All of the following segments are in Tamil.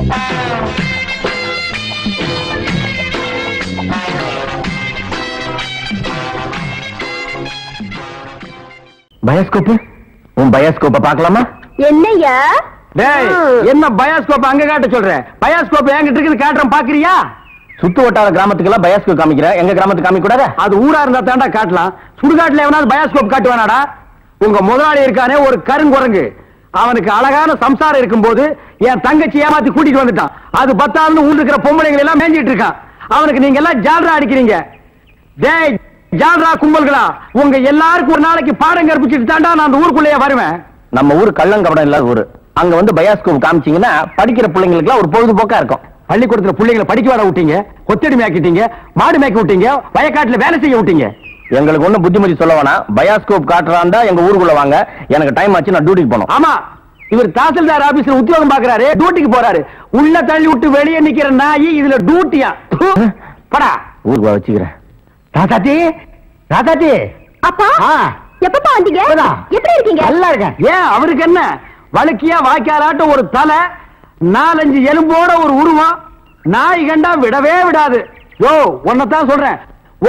பயாஸ்கோப் உன் பயாஸ்கோப்ப பார்க்கலாமா? என்னையா என்ன பயாஸ்கோப் அங்க காட்ட சொல்ற? பயாஸ்கோப் என்கிட்ட இருக்குது, காட்டுறேன் பாக்குறியா? சுத்து வட்டார கிராமத்துக்கெல்லாம் பயாஸ்கோப் காமிக்கிற, எங்க கிராமத்துக்கு காமிக்க கூடாது? அது ஊரா இருந்தா தாண்டா காட்டலாம். சுடுகாட்டுல எவனாவது பயாஸ்கோப் காட்டுவானாடா? உங்க முதலாளி இருக்கானே ஒரு கருங்குரங்கு, அவனுக்கு அழகான சம்சாரம் இருக்கும் போது என் தங்கச்சி ஏமாத்தி கூட்டிட்டு வந்துட்டான். அது பத்தாதுன்னு ஊர் இருக்கிற பொம்பளைங்களை எல்லாம் மேஞ்சிட்டு இருக்கான். அவனுக்கு நீங்க எல்லாம் ஜால்ரா அடிக்கிறீங்க. டேய் ஜால்ரா கும்பல்களா, உங்க எல்லாருக்கும் ஒரு நாளைக்கு பாடம் கற்பிச்சுட்டு தாண்டா நான் அந்த ஊருக்குள்ளேயே வருவேன். நம்ம ஊர் கள்ளங்கபடம் இல்லாத ஊரு. அங்க வந்து பயாஸ்கோப் காமிச்சீங்கன்னா படிக்கிற பிள்ளைங்களுக்கு ஒரு பொழுதுபோக்கா இருக்கும். பள்ளிக்கூடத்துல பிள்ளைங்களை படிக்க வர விட்டீங்க, கொத்தடி மேய்க்கிட்டீங்க, மாடு மேய்க்க விட்டீங்க, வயக்காட்டுல வேலை செய்ய விட்டீங்க. எங்களுக்கு ஒண்ணு புத்திமதி சொல்ல வேணாம். பயாஸ்கோப் காட்டுறாண்டா எங்க ஊருக்குள்ள வாங்க, எனக்கு டைம் ஆச்சு, நான் டியூட்டிக்கு போனோம். ஆமா, இவர் தாசில்தார் ஆபீஸ்ல உத்தியோகம் பாக்குறாரு, டியூட்டிக்கு போறாரு. உள்ள தள்ளி விட்டு வெளியே நிக்கிற நாய் இதுல டியூட்டியா? படா ஊருக்கு வச்சுக்கிறேன். ராதாத்தி, ராதாத்தி. அப்பா எப்பப்பா வந்தீங்க? எப்படி இருக்கீங்க? நல்லா இருக்கேன். ஏன் அவருக்கு என்ன? வழுக்கியா வாய்க்காலாட்ட ஒரு தலை, 4-5 எலும்போட ஒரு உருவம், நாய் கண்டா விடவே விடாது. யோ ஒன்னதான் சொல்றேன்,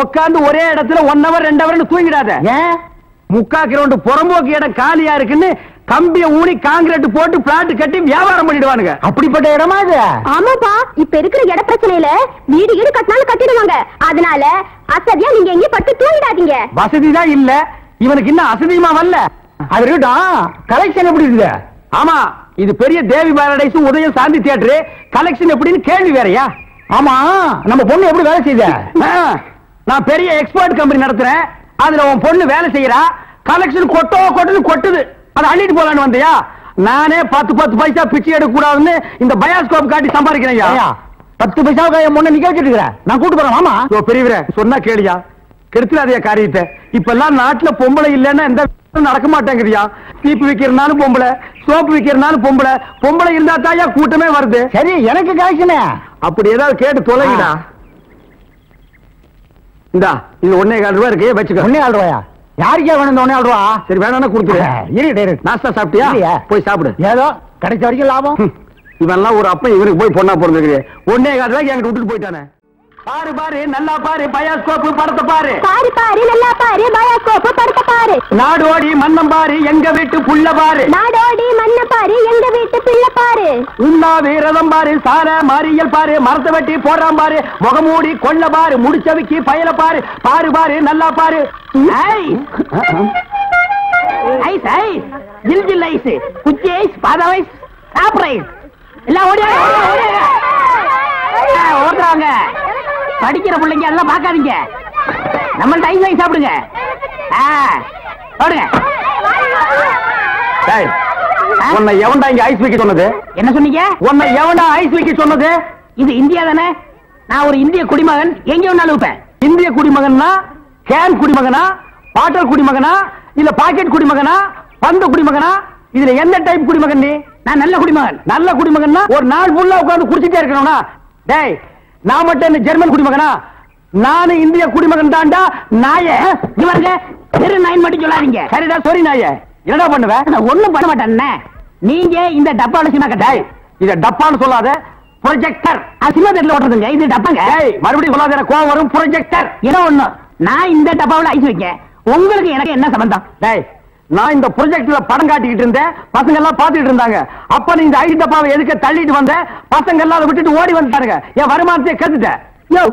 உட்காந்து ஒரே இடத்துல 1 hour 2 hour தூங்கிடாத. ஏன்? 3/4 கிரவுண்ட் புறம்போக்கு இடம் காலியா இருக்குன்னு கம்பிய ஊனி காங்கிரீட் போட்டு பிளாட் கட்டி வியாபாரம் பண்ணிடுவானுங்க. அப்படிப்பட்ட இடமா இது? ஆமாப்பா, இப்ப இருக்கிற இட பிரச்சனையில வீடு வீடு கட்டினாலும் கட்டிடுவாங்க. அதனால அசதியா நீங்க எங்கேயும் பட்டு தூங்கிடாதீங்க. வசதி தான் இல்ல, இவனுக்கு இன்னும் அசதியுமா வரல. அது இருக்கட்டும், கலெக்ஷன் எப்படி இருக்குது? ஆமா, இது பெரிய தேவி பாரடைஸ் உதயம் சாந்தி தியேட்டர், கலெக்ஷன் எப்படின்னு கேள்வி வேறயா? ஆமா, நம்ம பொண்ணு எப்படி வேலை செய்யுது? நான் பெரிய எக்ஸ்போர்ட் கம்பெனி நடத்துறேன், அதுல உன் பொண்ணு வேலை செய்யறா. கலெக்ஷன் கொட்டுது, அதை அள்ளிட்டு போலான்னு வந்தியா? நானே 10 பைசா பிச்சை எடுக்க கூடாதுன்னு இந்த பயாஸ்கோப் காட்டி சம்பாதிக்கிறேன். 10 பைசாவுக்கு என் பொண்ணு நிக்க வச்சிட்டு நான் கூட்டு போறேன். ஆமா பெரியவரே, சொன்னா கேளியா, கெடுத்துடாதே காரியத்தை. இப்ப எல்லாம் நாட்டுல பொம்பளை இல்லன்னா எந்த நடக்க மாட்டேங்குதியா? சீப்பு விக்கிறனாலும் பொம்பளை, சோப்பு விக்கிறனாலும் பொம்பளை, பொம்பளை இருந்தா தாயா கூட்டமே வருது. சரி, எனக்கு கலெக்ஷன் அப்படி ஏதாவது கேட்டு தொலைங்கடா. இந்தா இது 1.25 ரூபாய் இருக்கு, வச்சுக்க. 1.25 ரூபாயா? யாருக்கே வேணும் இந்த 1.25 ரூபா? சரி வேணா கொடுத்துரு. நாஸ்தா சாப்பிட்டியா? போய் சாப்பிடு. ஏதோ கிடைச்ச வரைக்கும் லாபம். இவெல்லாம் ஒரு அப்ப இவனுக்கு போய் பொண்ணா பிறந்திருக்கு. 1.25 ரூபாய்க்கு என்கிட்ட விட்டுட்டு போயிட்டானே. பாரு பாரு நல்லா பாரு, பயாஸ்கோப் படத்தை பாரு. பாரு பாரு நல்லா பாரு, பயாஸ்கோப் படத்தை பாரு. நாடோடி மன்னம் பாரு, எங்க வீட்டு புள்ள பாரு. நாடோடி மன்னம் பாரு, எங்க வீட்டு பிள்ளை பாரு. உண்ணாது ரதம் பாரு, சார மாரியல் பாரு, மரத்தை வெட்டி போடுறான் பாரு, முகமூடி கொள்ள பாரு, முடிச்சவிக்கு பயல பாரு. பாரு பாரு நல்லா பாரு. ஐஸ் ஐஸ், ஜில் ஜில் ஐஸ், குச்சி ஐஸ், பாதாம் ஐஸ், சாப்பிட்ற ஐஸ் எல்லாம் ஓடுறாங்க. படிக்கிற பிள்ளைங்க அதெல்லாம் பார்க்காதீங்க, நம்மள்ட்ட ஐஸ் வாங்கி சாப்பிடுங்க. உன்னை எவன்டா இங்க ஐஸ் வைக்க சொன்னது? என்ன சொன்னீங்க? உன்னை எவன்டா ஐஸ் வைக்க சொன்னது? இது இந்தியா தானே, நான் ஒரு இந்திய குடிமகன், எங்க வேணாலும் இருப்பேன். இந்திய குடிமகன்னா கேன் குடிமகனா, பாட்டல் குடிமகனா, இல்ல பாக்கெட் குடிமகனா, பந்து குடிமகனா? இதுல எந்த டைப் குடிமகன் நீ? நான் நல்ல குடிமகன். நல்ல குடிமகன்னா ஒரு நாள் ஃபுல்லா உட்கார்ந்து குடிச்சிட்டே இருக்கணும்னா? டேய், நான் மட்டும் என்ன ஜெர்மன் குடிமகனா? நானும் இந்திய குடிமகன் தாண்டா. நாயே இவருங்க பெரு நாயின் மட்டும் சொல்லாதீங்க. சரிடா, சாரி நாயே. என்னடா பண்ணுவேன்? நான் ஒண்ணும் பண்ண மாட்டேன். நீங்க இந்த டப்பால சினிமா கட்டாய். இத டப்பான்னு சொல்லாத, ப்ரொஜெக்டர். சினிமா தேட்டர்ல ஓட்டுறதுங்க, இது டப்பாங்க. மறுபடியும் சொல்லாத, கோவம் வரும். ப்ரொஜெக்டர் ஏதோ ஒண்ணு. நான் இந்த டப்பாவில் ஐஸ் வைக்க, உங்களுக்கு எனக்கு என்ன சம்பந்தம்? டேய், நான் இந்த ப்ரொஜெக்ட்ல படம் காட்டிக்கிட்டு இருந்தேன், பசங்க எல்லாம் பாத்துட்டு இருந்தாங்க. அப்ப நீ இந்த ஐஸ் டப்பாவை எதுக்கு தள்ளிட்டு வந்த? பசங்க எல்லாம் அதை விட்டுட்டு ஓடி வந்துட்டாருங்க. என் வருமானத்தை கத்துட்டேன். யோ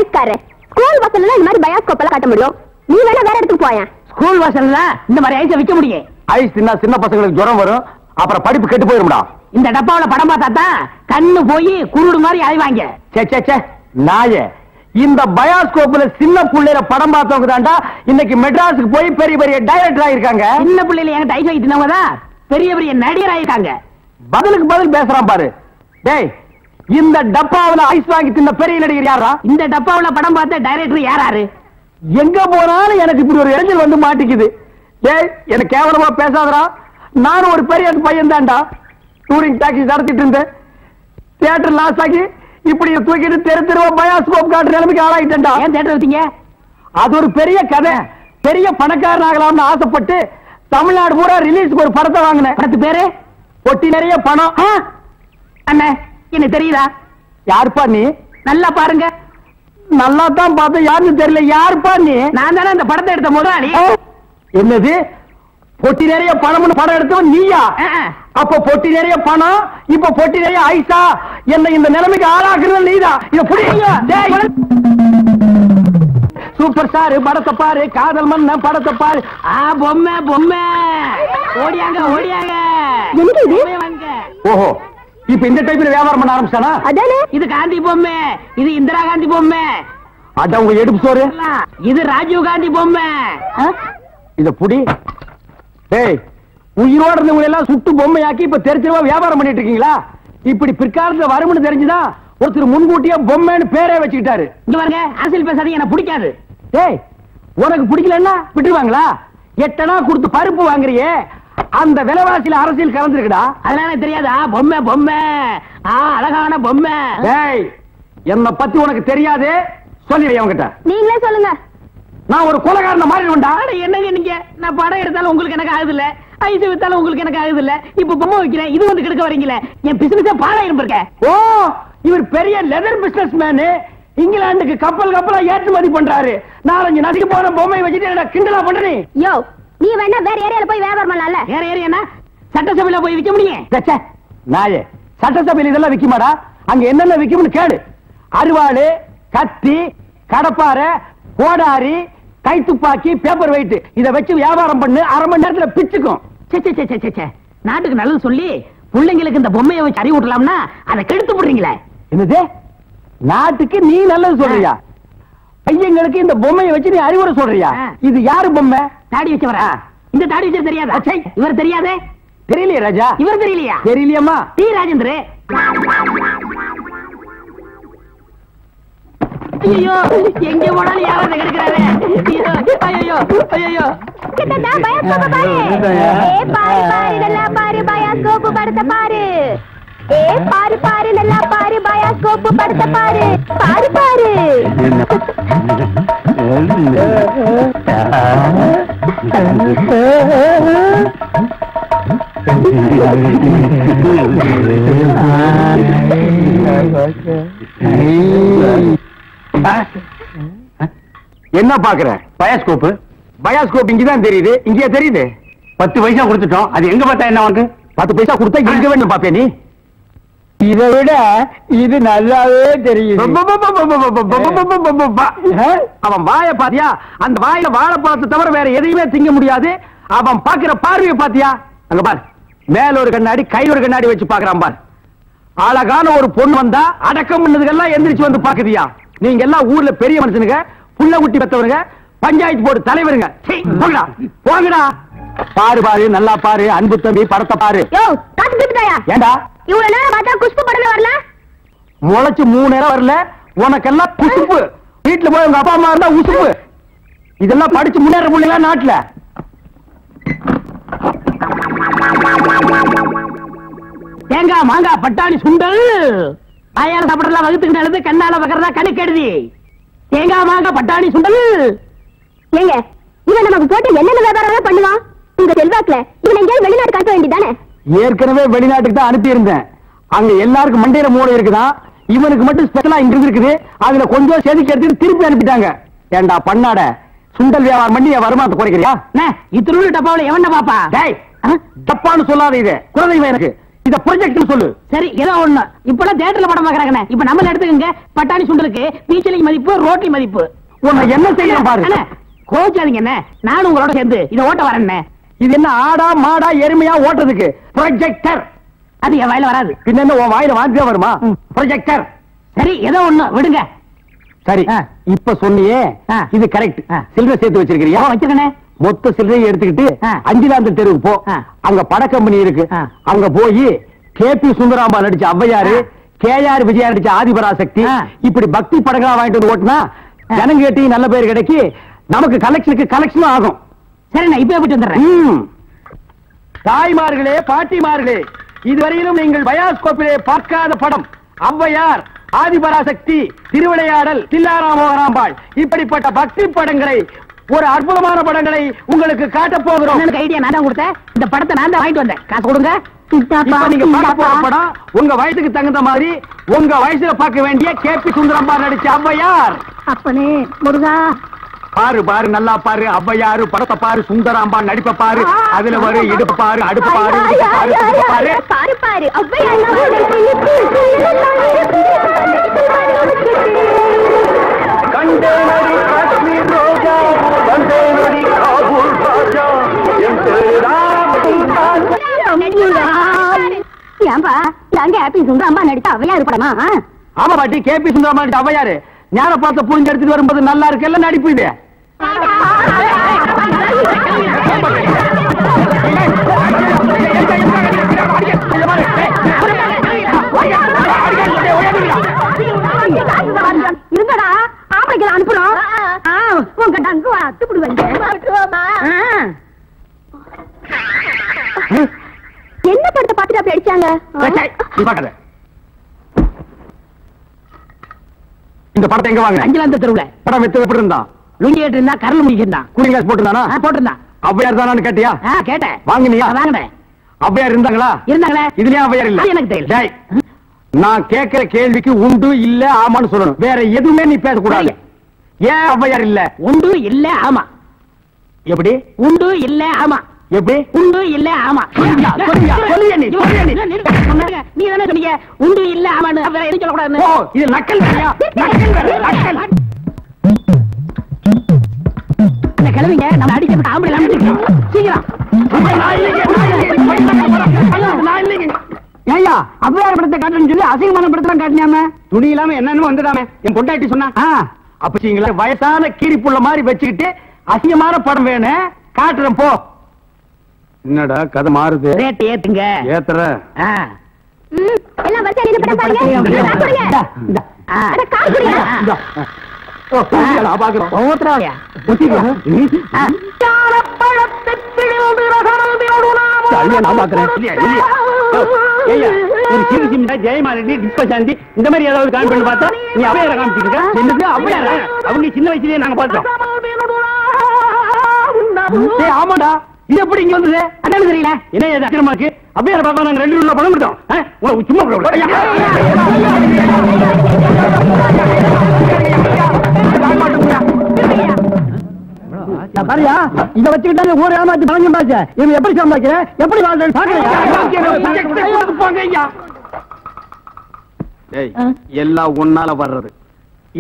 ஐஸ்காரே, ஸ்கூல் வாசல்ல இந்த மாதிரி பயாஸ்கோப் எல்லாம் காட்ட முடியும், நீ வேணா வேற இடத்துக்கு போய. ஸ்கூல் வாசல்ல இந்த மாதிரி ஐஸை விற்க முடியும்? ஐஸ் தின்னா சின்ன பசங்களுக்கு ஜுரம் வரும், அப்புறம் படிப்பு கெட்டு போயிரும்டா. இந்த டப்பாவில படம் பார்த்தா தான் கண்ணு போய் குருடு மாதிரி அலைவாங்க. சே சே சே நாயே, இந்த பயாஸ்கோப்ல சின்ன பிள்ளைல படம் பார்த்தவங்க தாண்டா இன்னைக்கு மெட்ராஸுக்கு போய் பெரிய பெரிய டைரக்டர் ஆயிருக்காங்க. சின்ன பிள்ளைல என்கிட்ட ஐஸ் வைக்கிறவங்க தான் பெரிய பெரிய நடிகர் ஆயிருக்காங்க. பதிலுக்கு பதில் பேசுறான் பாரு. டேய், இந்த டப்பாவுல ஐஸ் வாங்கி தின்ன பெரிய நடிகர் யாரா? இந்த டப்பாவுல படம் பார்த்த டைரக்டர் யாராரு? எங்க போனாலும் எனக்கு இப்படி ஒரு இளைஞர் வந்து மாட்டிக்குது. டேய், எனக்கு கேவலமா பேசாதடா. நானும் ஒரு பெரிய பையன் தான்டா. டூரிங் டாக்ஸி நடத்திட்டு இருந்தேன். தியேட்டர் லாஸ் ஆகி இப்படி தூக்கிட்டு தெரு தெருவா பயாஸ்கோப் காட்டுற நிலைமைக்கு ஆளாயிட்டா. ஏன் தியேட்டர் வச்சீங்க? அது ஒரு பெரிய கதை. பெரிய பணக்காரன் ஆகலாம்னு ஆசைப்பட்டு தமிழ்நாடு பூரா ரிலீஸ்க்கு ஒரு படத்தை வாங்கினேன். படத்து பேரு பொட்டி நிறைய பணம். அண்ணே, என்ன தெரியுதா? யாருப்பா நீ? நல்லா பாருங்க. நல்லா தான் பார்த்தா யாருன்னு தெரியல. யாருப்பா நீ? நான் தானே இந்த படத்தை எடுத்த முதலாளி. என்னது பொட்டி நிறைய பணம்னு படம் எடுத்தவன் நீயா? அப்ப பொட்டி நிறைய பணம், இப்ப பொட்டி நிறைய ஐசா. என்ன இந்த நிலைமைக்கு ஆளாக்குறது நீதான். இத புடிங்க. சூப்பர் ஸ்டார் படத்தை பாரு, காதல் மன்ன படத்தை பாரு. பொம்மை பொம்மை ஓடியாங்க ஓடியாங்க. ஓஹோ, இப்ப இந்த டைப்ல வியாபாரம் பண்ண ஆரம்பிச்சானா? அதானே. இது காந்தி பொம்மை, இது இந்திரா காந்தி பொம்மை. அதான் உங்க எடுப்பு சோறு. இது ராஜீவ் காந்தி பொம்மை. இத புடி. ஏய், உயிரோட இருந்தவங்க எல்லாம் சுட்டு பொம்மையாக்கி இப்ப தெரிஞ்சவா வியாபாரம் பண்ணிட்டு இருக்கீங்களா? இப்படி பிற்காலத்துல வரும்னு தெரிஞ்சுதான் ஒருத்தர் முன்கூட்டியா பொம்மைன்னு பேரே வச்சுக்கிட்டாரு. இங்க பாருங்க, அரசியல் பேசாதீங்க, எனக்கு பிடிக்காது. ஏய், உனக்கு பிடிக்கலன்னா விட்டுருவாங்களா? 8 அணா கொடுத்து பருப்பு வாங்குறியே, அந்த விலைவாசியில அரசியல் கலந்துருக்குடா. அதனால தெரியாதா? பொம்மை பொம்மை, அழகான பொம்மை. ஏய், என்ன பத்தி உனக்கு தெரியாது, சொல்லிடுறேன் அவங்கிட்ட. நீங்களே சொல்லுங்க. நான் ஒரு கொலைகாரன மாறிடுவேன்டா. என்னங்க நீங்க? நான் படம் எடுத்தாலும் உங்களுக்கு எனக்கு ஆகுது இல்ல, ஐஸ் வித்தாலும் உங்களுக்கு எனக்கு ஆகுது இல்ல, இப்ப பொம்மை வைக்கிறேன், இது வந்து கெடுக்க வரீங்களே. என் பிசினஸே பாழாயிரும் இருக்க. ஓ, இவர் பெரிய லெதர் பிசினஸ் மேனு. இங்கிலாந்துக்கு கப்பல் கப்பலா ஏற்றுமதி பண்றாரு. 4-5 நதிக்கு போன பொம்மை வச்சுட்டு கிண்டலா பண்ற நீ? யோ, நீ வேணா வேற ஏரியால போய் வியாபாரம் பண்ணலாம்ல. வேற ஏரியா? சட்டசபையில போய் விற்க முடியும்? நாயே, சட்டசபையில் இதெல்லாம் விக்குமாடா? அங்க என்னென்ன விக்கும்னு கேடு. அருவாளு, கத்தி, கடப்பாரை, கோடாரி, கைத்துப்பாக்கி, பேப்பர் வெயிட், இத வச்சு வியாபாரம் பண்ணு. 1/2 மணி நேரத்துல பிச்சுக்கும். நாட்டுக்கு நல்லது சொல்லி பிள்ளைங்களுக்கு இந்த பொம்மையை வச்சு அறிவூட்டலாம்னா அதை கெடுத்து போடுறீங்களே. என்னது? நாட்டுக்கு நீ நல்லது சொல்றியா? பையங்களுக்கு இந்த பொம்மையை வச்சு நீ அறிவுரை சொல்றியா? இது யாரு பொம்மை? தாடி வச்சவரா? இந்த தாடி வச்சது தெரியாதா? இவர் தெரியாதே? தெரியலையே ராஜா. இவர் தெரியலையா? தெரியலையம்மா. டி ராஜேந்திர. ஐயோ, எங்க போனாலும் யாராவது கிடைக்கிறாரு. ஐயோ ஐயோ, கிட்டடா பயாஸ்கோப் பாரு. ஏ பாரு பாரு நல்லா பாரு, பயாஸ்கோப் படத்தை பாரு. ஏ பாரு பாரு நல்லா பாரு, பயாஸ்கோப் படத்தை பாரு. பாரு பாரு. என்ன பாக்குற? பயாஸ்கோப். பயாஸ்கோப் இங்கதான் தெரியுது. இங்கேயே தெரியுது. 10 பைசா கொடுத்துட்டோம். அது எங்க பார்த்தா என்ன உனக்கு? 10 பைசா கொடுத்தா எங்க வேணும் பாப்பே நீ? இதை விட இது நல்லாவே தெரியுது. அவன் வாய பாத்தியா? அந்த வாயில வாழைப்பழத்தை தவிர வேற எதையுமே திங்க முடியாது. அவன் பாக்குற பார்வையை பாத்தியா? அங்க பாரு, மேல ஒரு கண்ணாடி, கையில ஒரு கண்ணாடி வச்சு பாக்குறான் பாரு. அழகான ஒரு பொண்ணு வந்தா அடக்கம் பண்ணதுக்கெல்லாம் எந்திரிச்சு வந்து பாக்குதியா? நீங்க எல்லாம் ஊர்ல பெரிய மனுஷனுங்க, புள்ள குட்டி பெத்தவருங்க, பஞ்சாயத்து போர்டு தலைவருங்க. போங்கடா போங்கடா. பாரு பாரு, நல்லா பாரு. அன்பு தம்பி படத்தை பாரு. ஏண்டா இவ்வளவு நேரம் பார்த்தா குஷ்பு படமே வரல? முளைச்சு 3 நேரம் வரல. உனக்கெல்லாம் குசுப்பு. வீட்டுல போய் உங்க அப்பா அம்மா இருந்தா உசுப்பு. இதெல்லாம் படிச்சு முன்னேற முடியல நாட்டுல. தேங்காய் மாங்காய் பட்டாணி சுண்டல் ஆயார சாப்பிடலாம், வகுத்துக்கு நல்லது, கண்ணால பக்கறதா கணக்கு எழுதி. தேங்காய் மாங்காய் பட்டாணி சுண்டல். ஏங்க, இவன் நமக்கு போட்டு என்னென்ன வியாபாரம் பண்ணுவான்? உங்க செல்வாக்குல இவன் எங்கேயாவது வெளிநாடு காட்ட வேண்டியதானே? ஏற்கனவே வெளிநாட்டுக்கு தான் அனுப்பி இருந்தேன். அங்க எல்லாருக்கும் மண்டையில மூளை இருக்குதான், இவனுக்கு மட்டும் ஸ்பெஷலா இங்க இருக்குது. அதுல கொஞ்சம் செதுக்கி எடுத்துட்டு திருப்பி அனுப்பிட்டாங்க. ஏண்டா பண்ணாட, சுண்டல் வியாபாரம் பண்ணி என் வருமானத்தை குறைக்கிறியா? இத்திரு டப்பாவில எவன பாப்பா? தப்பான்னு சொல்லாத. இது குலதெய்வம் எனக்கு. இத ப்ரொஜெக்ட் சொல்லு. சரி, ஏதோ ஒண்ணு. இப்பெல்லாம் தியேட்டர்ல படம் பாக்குறாங்க. இப்ப நம்மள எடுத்துக்கங்க. பட்டாணி சுண்டலுக்கு பீச்சலி மதிப்பு, ரோட்டி மதிப்பு. உன்னை என்ன செய்யணும் பாரு. கோச்சாதீங்க என்ன, நானும் உங்களோட சேர்ந்து இதை ஓட்ட வரேன். இது என்ன ஆடா மாடா எருமையா ஓட்டுறதுக்கு? ப்ரொஜெக்டர். அது என் வாயில வராது. பின்ன என்ன உன் வாயில வாந்தியா வருமா? ப்ரொஜெக்டர். சரி, ஏதோ ஒண்ணு விடுங்க. சரி, இப்ப சொன்னியே இது கரெக்ட். சில்லறை சேர்த்து வச்சிருக்கிறியா? வச்சிருக்கனே. மொத்த சில்லறையை எடுத்துக்கிட்டு 5ஆம் தெருவுக்கு போ. அங்க பட கம்பெனி இருக்கு. அங்க போய் கேபி சுந்தராம்பா நடிச்ச ஔவையாரு, கேஆர் விஜயா நடிச்ச ஆதிபராசக்தி, இப்படி பக்தி படங்களா வாங்கிட்டு வந்து ஓட்டுனா ஜனங்க கேட்டி நல்ல பேர் கிடைக்கி நமக்கு கலெக்ஷனுக்கு கலெக்ஷனும் ஆகும். சரி, நான் இப்ப போயிட்டு வந்துடுறேன். தாய்மார்களே, பாட்டிமார்களே, இதுவரையிலும் நீங்கள் பயாஸ்கோப்பிலே பார்க்காத படம் ஔவையார், ஆதிபராசக்தி, திருவிளையாடல், தில்லாராமோகராம்பாள், இப்படிப்பட்ட பக்தி படங்களை, ஒரு அற்புதமான படங்களை உங்களுக்கு காட்ட போகிறோம். ஐடியா நான் தான் கொடுத்தேன். இந்த படத்தை நான் தான் வாங்கிட்டு வந்தேன். காசு கொடுங்க. இப்ப நீங்க பார்க்க போற படம் உங்க வயசுக்கு தகுந்த மாதிரி உங்க வயசுல பார்க்க வேண்டிய கேபி சுந்தரம்பா நடிச்ச ஔவையார். அப்பனே முருகா, பாரு பாரு நல்லா பாரு, ஔவையாரு படத்தை பாரு, சுந்தராம்பா நடிப்ப பாரு, அதுல வரு இடுப்பு பாரு, அடுப்பு பாரு, இடுப்பு பாரு, துடுப்பு பாரு. பாரு பாரு கண்டேனடி காஷ்மீர் ரோஜா, கண்டேனடி காபூல் ராஜா, என் ஏன்பா நாங்க ஹாப்பி சுந்தரம்பா நடித்த ஔவையார் படமா? ஆமா பாட்டி, கேபி சுந்தரம்பா நடிச்ச ஔவையாரு ஞான பார்த்த புரிஞ்சு எடுத்துட்டு வரும்போது நல்லா இருக்குல்ல நடிப்பு இது. இருங்கடா, ஆம்பளைக்கு அனுப்பணும். உங்க டங்கு அத்துப்பிடுவாங்க. என்ன படத்தை பார்த்துட்டு அப்படி அடிச்சாங்க? இந்த படத்தை எங்க வாங்க? அஞ்சலாந்த தெருவுல படம் வித்து எப்படி இருந்தான்? லுங்கி ஏட்டு இருந்தா கரல் முடிக்கிருந்தான். Cooling glass போட்டுருந்தானா? போட்டிருந்தான். ஔவையார் தானான்னு கேட்டியா? கேட்டேன். வாங்கினியா? வாங்கினேன். ஔவையார் இருந்தாங்களா? இருந்தாங்களே. இதுலயும் ஔவையார் இல்ல? எனக்கு தெரியல. டேய், நான் கேட்கிற கேள்விக்கு உண்டு இல்ல ஆமான்னு சொல்லணும், வேற எதுவுமே நீ பேசக்கூடாது. ஏன் ஔவையார் இல்ல? உண்டு இல்ல ஆமா. எப்படி உண்டு இல்ல ஆமா? எப்படி உண்டு இல்ல ஆமா? சொல்லுங்க நீ, சொல்லுங்க நீ. நீ தானே சொன்னீங்க உண்டு இல்ல ஆமான்னு, வேற எதுவும் சொல்லக்கூடாது. ஓ, இது நக்கல் வேறையா? நக்கல் வேற, நக்கல். அந்த கிழவிங்க நம்ம அடிக்கப்பட்ட ஆம்பளை சீக்கிரம். ஏய்யா, ஔவையார் படத்தை காட்டுன்னு சொல்லி அசிங்கமான படத்தெல்லாம் காட்டினாம, துணி இல்லாம என்னன்னு வந்துடாம என் பொண்டாட்டி சொன்னா. அப்பீங்களா வயசான கீரிப்புள்ள மாதிரி வச்சுக்கிட்டு அசிங்கமான படம் வேணும் காட்டுறேன் போ. என்னடா கதை மாறுது? ரேட் ஏத்துங்க. ஏத்துற எல்லாம் வரிசையா நின்னு படம் பாருங்க. காசு கொடுங்க. ஒவ்வொருத்தராவையா ஜெயமாலினி டிஸ்பசாந்தி இந்த மாதிரி ஏதாவது காமிப்பி பார்த்தா நீ அவையார காமிச்சிருக்க. அவையார அவங்க சின்ன வயசுலயே நாங்க பார்த்தோம். ஆமாடா, இது எப்படி இங்க வந்தது? அதான் தெரியல. என்ன அக்கிரமா இருக்கு? அவையார பார்த்தா நாங்க 2 ரூபா பணம் கொடுத்தோம். சும்மா பாரியா, இத வச்சுக்கிட்டாங்க ஊர் ஏமாத்தி பழங்க பாச்சு. இவங்க எப்படி சம்பாதிக்கிற, எப்படி வாழ்றேன்னு பாக்குறீங்க. எல்லாம் ஒன்னால வர்றது.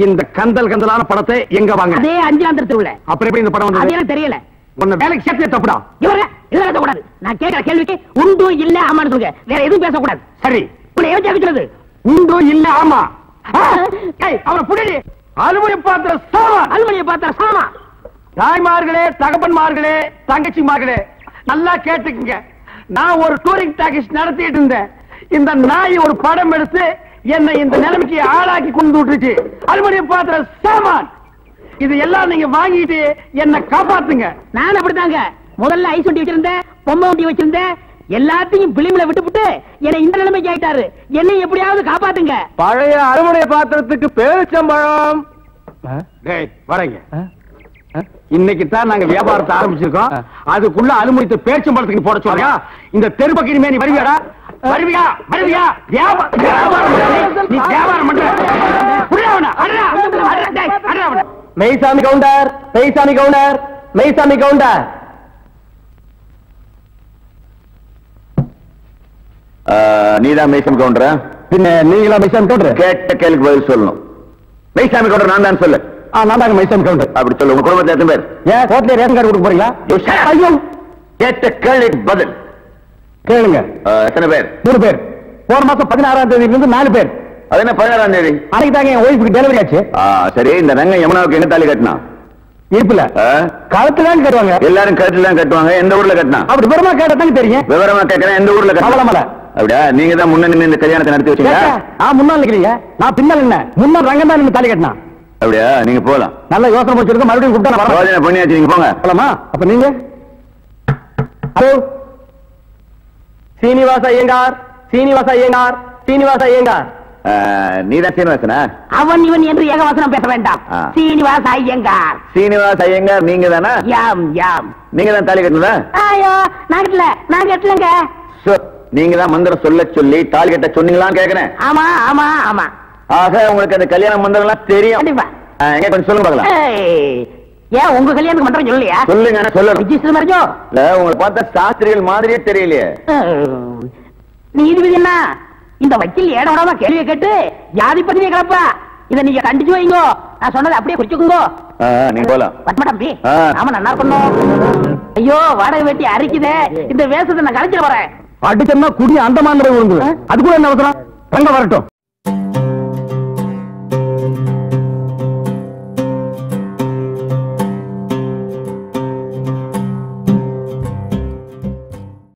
இந்த கந்தல் கந்தலான படத்தை எங்க வாங்க? அதே அஞ்சாந்திர தெருவுல. அப்புறம் எப்படி இந்த படம் வந்தது? எனக்கு தெரியல. உன்னை வேலைக்கு சேர்த்தே தப்புடா. இவர இல்ல கூடாது. நான் கேட்கிற கேள்விக்கு உண்டு இல்ல ஆமான்னு சொல்லுங்க, வேற எதுவும் பேசக்கூடாது. சரி, உன்னை எவன் கேட்கிறது? உண்டு இல்ல ஆமா. அவரை புடி. அலுவலி பாத்திர சாமா, அலுவலியை பார்த்தா சாமா. தாய்மார்களே, தகப்பன்மார்களே, தங்கச்சிமார்களே, நல்லா கேட்டுக்குங்க. நான் ஒரு டூரிங் டாக்கீஸ் நடத்திட்டு இருந்தேன். இந்த நாய் ஒரு படம் எடுத்து என்னை இந்த நிலைமைக்கு ஆளாக்கி கொண்டு விட்டுருச்சு. அலுவலி பாத்திர சாமான் இது எல்லாம் நீங்க வாங்கிட்டு என்ன காப்பாத்துங்க. நான் அப்படித்தாங்க முதல்ல ஐஸ் வண்டி வச்சிருந்தேன், பொம்மை வண்டி வச்சிருந்தேன், எல்லாத்தையும் பிலிம்ல விட்டுவிட்டு என்னை இந்த நிலைமைக்கு ஆயிட்டாரு. என்னை எப்படியாவது காப்பாத்துங்க. பழைய அலுவலி பாத்திரத்துக்கு பேரிச்சம்பழம். வரங்க, இன்னைக்கு தான் நாங்க வியாபாரத்தை ஆரம்பிச்சிருக்கோம். அதுக்குள்ள அலுமினியத்தை பேரிச்சம்பழத்துக்கு போட சொல்றியா? இந்த தெரு பக்கிரிமே நீ வருவியாடா? வருவியா? வருவியா? நீ வியாபாரம் பண்ற. மெய்சாமி கவுண்டர், மெய்சாமி கவுண்டர், மெய்சாமி கவுண்டர். நீதான் மெய்சாமி கவுண்டரா? பின்ன நீங்களா மெய்சாமி கவுண்டர்? கேட்ட கேள்விக்கு பதில் சொல்லணும். மெய்சாமி கவுண்டர் நான் தான் சொல்லு. நான் தாங்க மெய்சாமி கவுண்டர். அப்படி சொல்லு. உங்க குடும்பத்துல எத்தனை பேர்? ஏன் கோட்ல ரேஷன் கார்டு கொடுக்க போறீங்களா? ஐயோ, கேட்ட கேள்விக்கு பதில் கேளுங்க. எத்தனை பேர்? 3 பேர். போன மாசம் 16ஆம் தேதியில இருந்து 4 பேர். அது என்ன 16ஆம் தேதி? அன்னைக்கு தாங்க என் ஒய்ஃபுக்கு டெலிவரி ஆச்சு. சரி, இந்த ரங்கம் யமுனாவுக்கு என்ன தாலி கட்டினா? இருப்புல கழுத்துலாம் கட்டுவாங்க. எல்லாரும் கழுத்துல கட்டுவாங்க. எந்த ஊர்ல கட்டினா? அப்படி விவரமா கேட்டதாங்க தெரியும். விவரமா கேட்கிறேன். எந்த ஊர்ல கட்டல? அப்படியா? நீங்க தான் முன்ன இந்த கல்யாணத்தை நடத்தி வச்சீங்க. நான் முன்னாள் நிக்கிறீங்க, நான் பின்னால் என்ன? முன்னாள் ரங்கம் தான் தாலி கட்டினா. அப்படியா? நீங்க போலாம். நல்ல யோசனை முடிச்சிருக்க. மறுபடியும் கூப்பிட்டா யோசனை பண்ணியாச்சு. நீங்க போங்க. போலாமா? அப்ப நீங்க ஹலோ, சீனிவாச ஐயங்கார், சீனிவாச ஐயங்கார், சீனிவாச ஐயங்கார். நீதான் சீனிவாசனா? அவன் இவன் என்று ஏகவசனம் பேச வேண்டாம். சீனிவாச ஐயங்கார். சீனிவாச ஐயங்கார் நீங்க தானா? யாம் யாம். நீங்க தான் தாலி கட்டினதா? ஐயோ, நான் கட்டல, நான் கட்டலங்க. நீங்க தான் மந்திரம் சொல்ல சொல்லி தாலி கட்ட சொன்னீங்களான்னு கேக்குறேன். ஆமா ஆமா ஆமா. ஆக உங்களுக்கு அந்த கல்யாண மந்திரம் எல்லாம் தெரியும். கண்டிப்பா. எங்க கொஞ்சம் சொல்லுங்க பார்க்கலாம். ஏன் உங்க கல்யாணத்துக்கு மந்திரம் சொல்லலையா? சொல்லுங்க, சொல்லணும். ரிஜிஸ்டர் மாதிரியோ? இல்ல, உங்களை பார்த்தா சாஸ்திரிகள் மாதிரியே தெரியலையே. நீதிபதி என்ன இந்த வக்கீல் ஏட விடாம கேள்வியை கேட்டு ஜாதி பத்திரிகை கிளப்பா. இதை நீங்க கண்டிச்சு வைங்கோ. நான் சொன்னதை அப்படியே குறிச்சுக்குங்கோ. நீங்க போலாம். பத்மா தம்பி, ஆமா நல்லா இருக்கணும். ஐயோ வாடகை வெட்டி அரிக்குதே, இந்த வேஷத்தை நான் கலைச்சிட வரேன். அடிச்சோம்னா குடி அந்த மாதிரி விழுந்து அது கூட என்ன அவசரம்? ரங்க வரட்டும்.